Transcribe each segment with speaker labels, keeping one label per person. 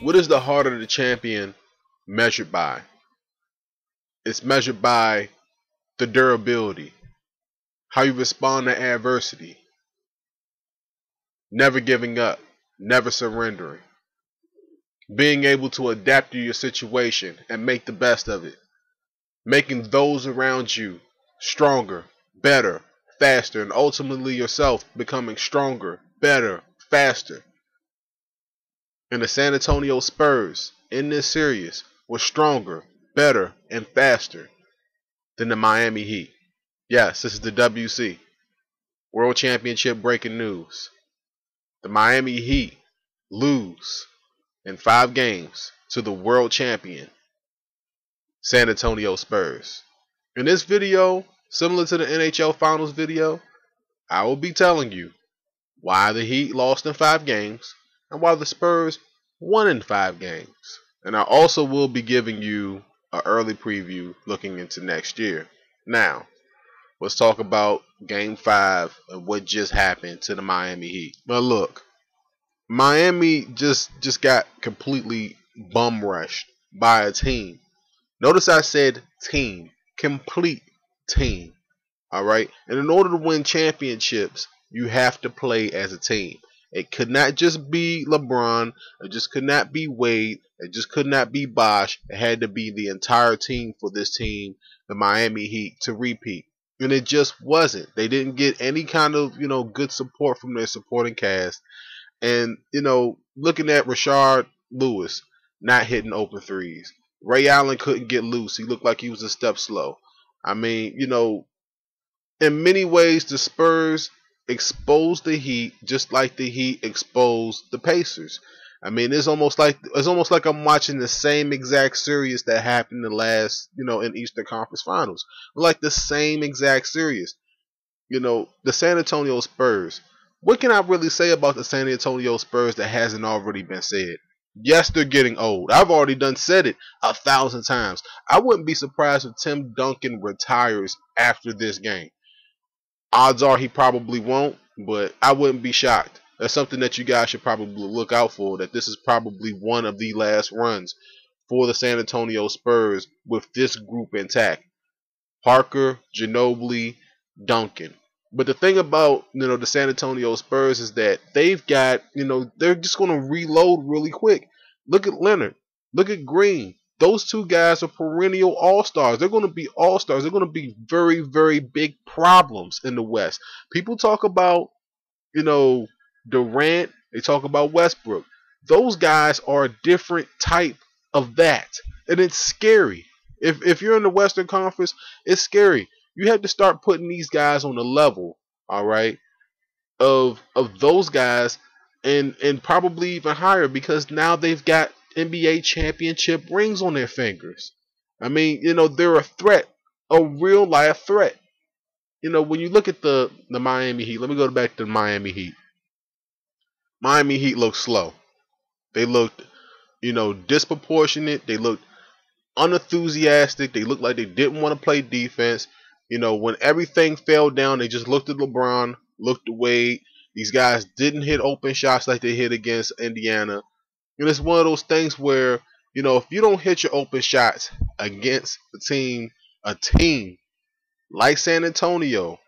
Speaker 1: What is the heart of the champion measured by? It's measured by the durability, how you respond to adversity, never giving up, never surrendering, being able to adapt to your situation and make the best of it, making those around you stronger, better, faster, and ultimately yourself becoming stronger, better, faster. And the San Antonio Spurs in this series were stronger, better, and faster than the Miami Heat. Yes, this is the WC. World Championship breaking news. The Miami Heat lose in 5 games to the world champion, San Antonio Spurs. In this video, similar to the NHL Finals video, I will be telling you why the Heat lost in 5 games and why the Spurs won in 5 games. And I also will be giving you an early preview looking into next year. Now, let's talk about Game 5 of what just happened to the Miami Heat. But look, Miami just got completely bum rushed by a team. Notice I said team, complete team. Alright? And in order to win championships, you have to play as a team. It could not just be LeBron. It just could not be Wade. It just could not be Bosh. It had to be the entire team for this team, the Miami Heat, to repeat. And it just wasn't. They didn't get any kind of, good support from their supporting cast. And, looking at Rashard Lewis not hitting open threes. Ray Allen couldn't get loose. He looked like he was a step slow. I mean, in many ways, the Spurs exposed the Heat just like the Heat exposed the Pacers. I mean, it's almost like I'm watching the same exact series that happened in the last, in Eastern Conference Finals. Like the same exact series. The San Antonio Spurs. What can I really say about the San Antonio Spurs that hasn't already been said? Yes, they're getting old. I've already said it 1,000 times. I wouldn't be surprised if Tim Duncan retires after this game. Odds are he probably won't, but I wouldn't be shocked. That's something that you guys should probably look out for, that this is probably one of the last runs for the San Antonio Spurs with this group intact. Parker, Ginobili, Duncan. But the thing about, the San Antonio Spurs is that they've got, they're just going to reload really quick. Look at Leonard. Look at Green. Those two guys are perennial all-stars. They're going to be all-stars. They're going to be very, very big problems in the West. People talk about, Durant. They talk about Westbrook. Those guys are a different type of that. And it's scary. If you're in the Western Conference, it's scary. You have to start putting these guys on the level, all right, of those guys and probably even higher, because now they've got NBA championship rings on their fingers. I mean, they're a threat, a real life threat. When you look at the Miami Heat, let me go back to the Miami Heat. Miami Heat looked slow. They looked, disproportionate. They looked unenthusiastic. They looked like they didn't want to play defense. When everything fell down, they just looked at LeBron, looked at Wade. These guys didn't hit open shots like they hit against Indiana. And it's one of those things where, if you don't hit your open shots against a team like San Antonio,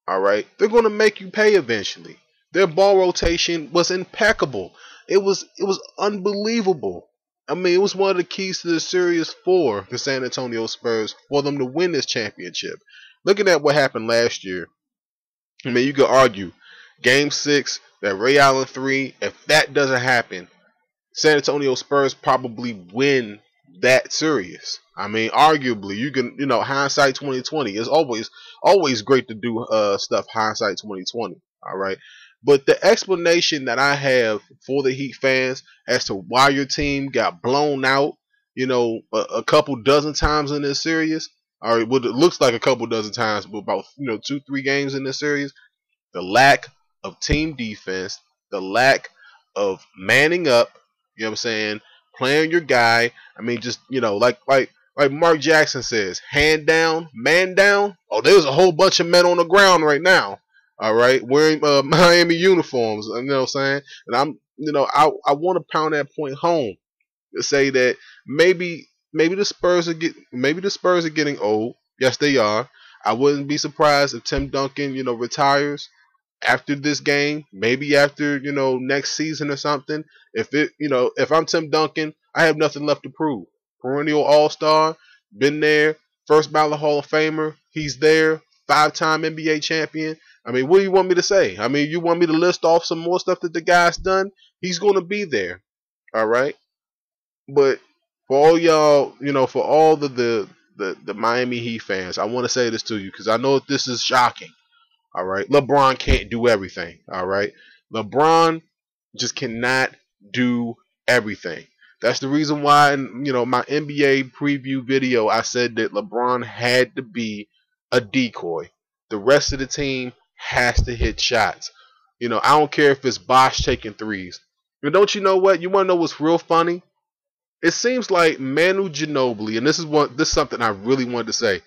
Speaker 1: all right, they're going to make you pay eventually. Their ball rotation was impeccable. It was unbelievable. I mean, it was one of the keys to the series for the San Antonio Spurs for them to win this championship. Looking at what happened last year, I mean, you could argue Game 6, that Ray Allen 3, if that doesn't happen, San Antonio Spurs probably win that series. I mean, arguably, you can, hindsight 2020 is always great to do stuff hindsight 2020. All right. But the explanation that I have for the Heat fans as to why your team got blown out, a couple dozen times in this series, or what it looks like a couple dozen times, but about 2-3 games in this series, the lack of team defense, the lack of manning up, you know what I'm saying, playing your guy. I mean, just like Mark Jackson says, hand down, man down. Oh, there's a whole bunch of men on the ground right now. All right, wearing Miami uniforms. You know what I'm saying? And I want to pound that point home. to say that maybe the Spurs are getting old. Yes, they are. I wouldn't be surprised if Tim Duncan, retires after this game, maybe after, next season or something. If I'm Tim Duncan, I have nothing left to prove. Perennial All-Star, been there, first ballot Hall of Famer, he's there, 5-time NBA champion. I mean, what do you want me to say? I mean, you want me to list off some more stuff that the guy's done? He's going to be there. All right. But for all y'all, for all the Miami Heat fans, I want to say this to you because I know this is shocking. All right. LeBron can't do everything. All right. LeBron just cannot do everything. That's the reason why in my NBA preview video I said that LeBron had to be a decoy. The rest of the team has to hit shots. I don't care if it's Bosh taking threes. And don't you know what? You want to know what's real funny? It seems like Manu Ginobili, and this is something I really wanted to say.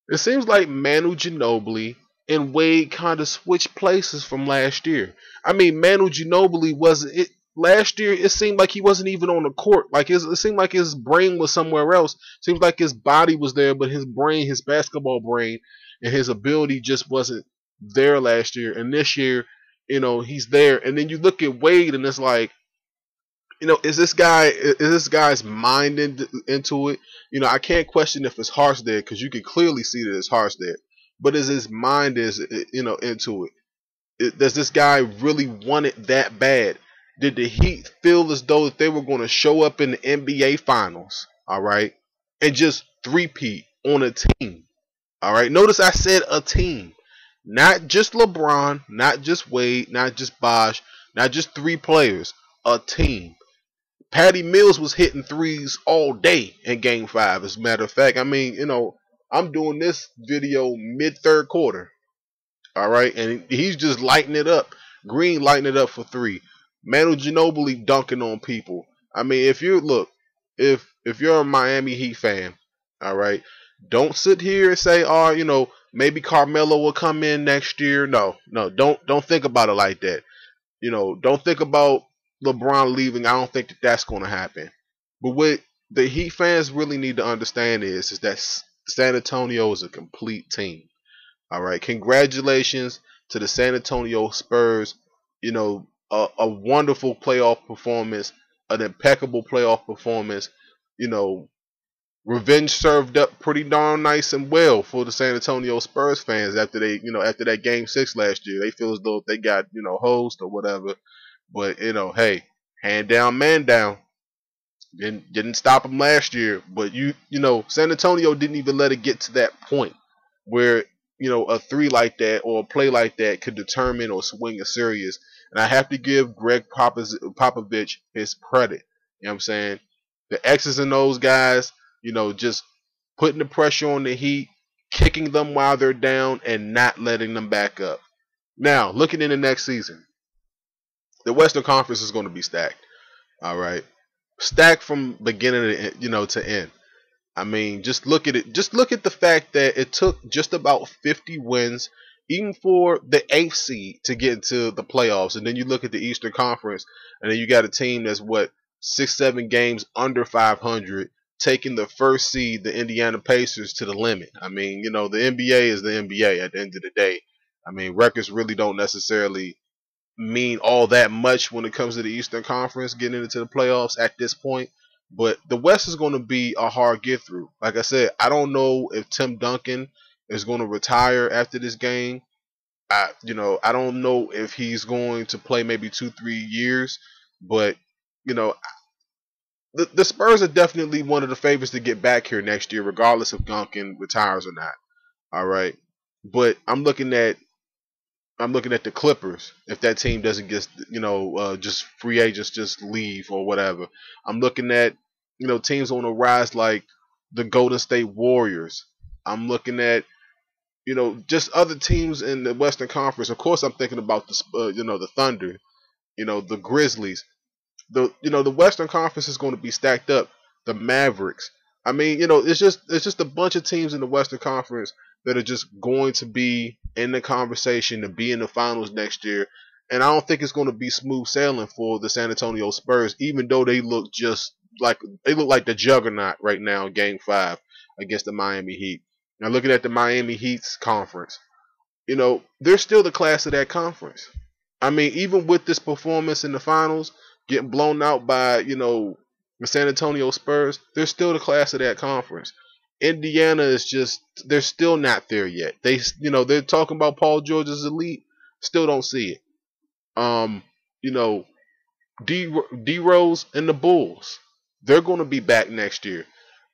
Speaker 1: It seems like Manu Ginobili and Wade kind of switched places from last year. I mean, Manu Ginobili wasn't it last year. It seemed like he wasn't even on the court. Like it seemed like his brain was somewhere else. Seems like his body was there, but his brain, his basketball brain, and his ability just wasn't there last year. And this year, he's there. And then you look at Wade, and it's like, is this guy's mind into it? I can't question if it's heart's there because you can clearly see that his heart's there. But is his mind into it? Does this guy really want it that bad? Did the Heat feel as though that they were going to show up in the NBA Finals, all right, and just three-peat on a team, all right? Notice I said a team, not just LeBron, not just Wade, not just Bosh, not just three players, a team. Patty Mills was hitting threes all day in Game 5, as a matter of fact. I mean, I'm doing this video mid-third quarter, all right? And he's just lighting it up. Green lighting it up for three. Manu Ginobili dunking on people. I mean, if you're a Miami Heat fan, all right, don't sit here and say, maybe Carmelo will come in next year. No, don't think about it like that. Don't think about LeBron leaving. I don't think that that's going to happen. But what the Heat fans really need to understand is that San Antonio is a complete team. All right. Congratulations to the San Antonio Spurs. A wonderful playoff performance, an impeccable playoff performance. Revenge served up pretty darn nice and well for the San Antonio Spurs fans after that Game 6 last year. They feel as though they got, hosed or whatever. But, hey, hand down, man down. Didn't stop them last year. But, San Antonio didn't even let it get to that point where, a three like that or a play like that could determine or swing a series. And I have to give Gregg Popovich his credit. You know what I'm saying? The X's and O's guys, just putting the pressure on the Heat, kicking them while they're down, and not letting them back up. Now, looking in the next season, the Western Conference is going to be stacked. All right, stacked from beginning to end. I mean, just look at it. Just look at the fact that it took just about 50 wins, even for the 8th seed, to get into the playoffs. And then you look at the Eastern Conference, and then you got a team that's 6-7 games under 500, taking the first seed, the Indiana Pacers, to the limit. I mean, the NBA is the NBA at the end of the day. I mean, records really don't necessarily mean all that much when it comes to the Eastern Conference getting into the playoffs at this point. But the West is going to be a hard get through. Like I said, I don't know if Tim Duncan is going to retire after this game. I don't know if he's going to play maybe 2-3 years. But, the Spurs are definitely one of the favorites to get back here next year, regardless if Duncan retires or not. All right. But I'm looking at the Clippers. If that team doesn't get, just free agents just leave or whatever, I'm looking at, teams on the rise like the Golden State Warriors. I'm looking at, just other teams in the Western Conference. Of course, I'm thinking about the Thunder, the Grizzlies. The Western Conference is going to be stacked up. The Mavericks. I mean, it's just a bunch of teams in the Western Conference that are just going to be in the conversation to be in the finals next year. And I don't think it's going to be smooth sailing for the San Antonio Spurs, even though they look just they look like the juggernaut right now in Game 5 against the Miami Heat. Now looking at the Miami Heat's conference, you know, they're still the class of that conference. I mean, even with this performance in the finals, getting blown out by, you know, the San Antonio Spurs, they're still the class of that conference. Indiana is just, they're still not there yet. You know, they're talking about Paul George's elite, still don't see it. You know, D Rose and the Bulls, they're going to be back next year.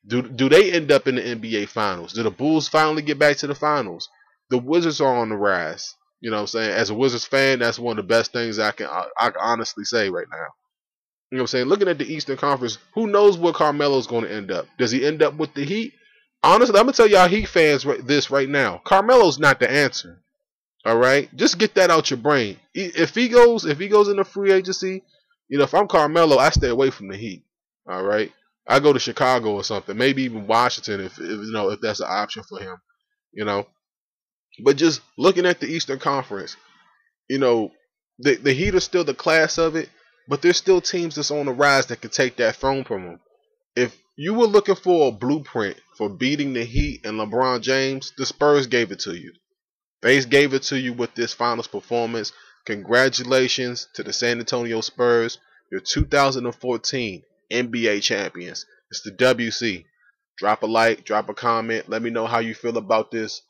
Speaker 1: Do they end up in the NBA Finals? Do the Bulls finally get back to the finals? The Wizards are on the rise. You know what I'm saying? As a Wizards fan, that's one of the best things I can honestly say right now. You know what I'm saying? Looking at the Eastern Conference, who knows where Carmelo's going to end up? Does he end up with the Heat? Honestly, I'm going to tell y'all Heat fans this right now. Carmelo's not the answer. All right? Just get that out your brain. If he goes into free agency, you know, if I'm Carmelo, I stay away from the Heat. All right? I go to Chicago or something, maybe even Washington if you know, if that's an option for him, you know. But just looking at the Eastern Conference, you know, the Heat are still the class of it, but there's still teams that's on the rise that can take that throne from them. If you were looking for a blueprint for beating the Heat and LeBron James, the Spurs gave it to you. They gave it to you with this finals performance. Congratulations to the San Antonio Spurs. You're 2014 NBA champions. It's the WC. Drop a like, drop a comment. Let me know how you feel about this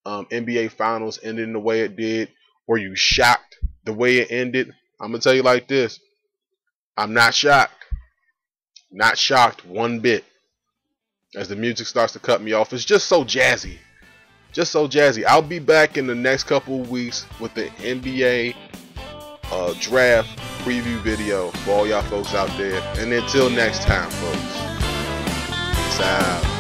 Speaker 1: NBA Finals ending the way it did. Were you shocked the way it ended? I'm going to tell you like this. I'm not shocked. Not shocked one bit. As the music starts to cut me off. It's just so jazzy. Just so jazzy. I'll be back in the next couple of weeks with the NBA draft preview video for all y'all folks out there. And until next time, folks. Peace out.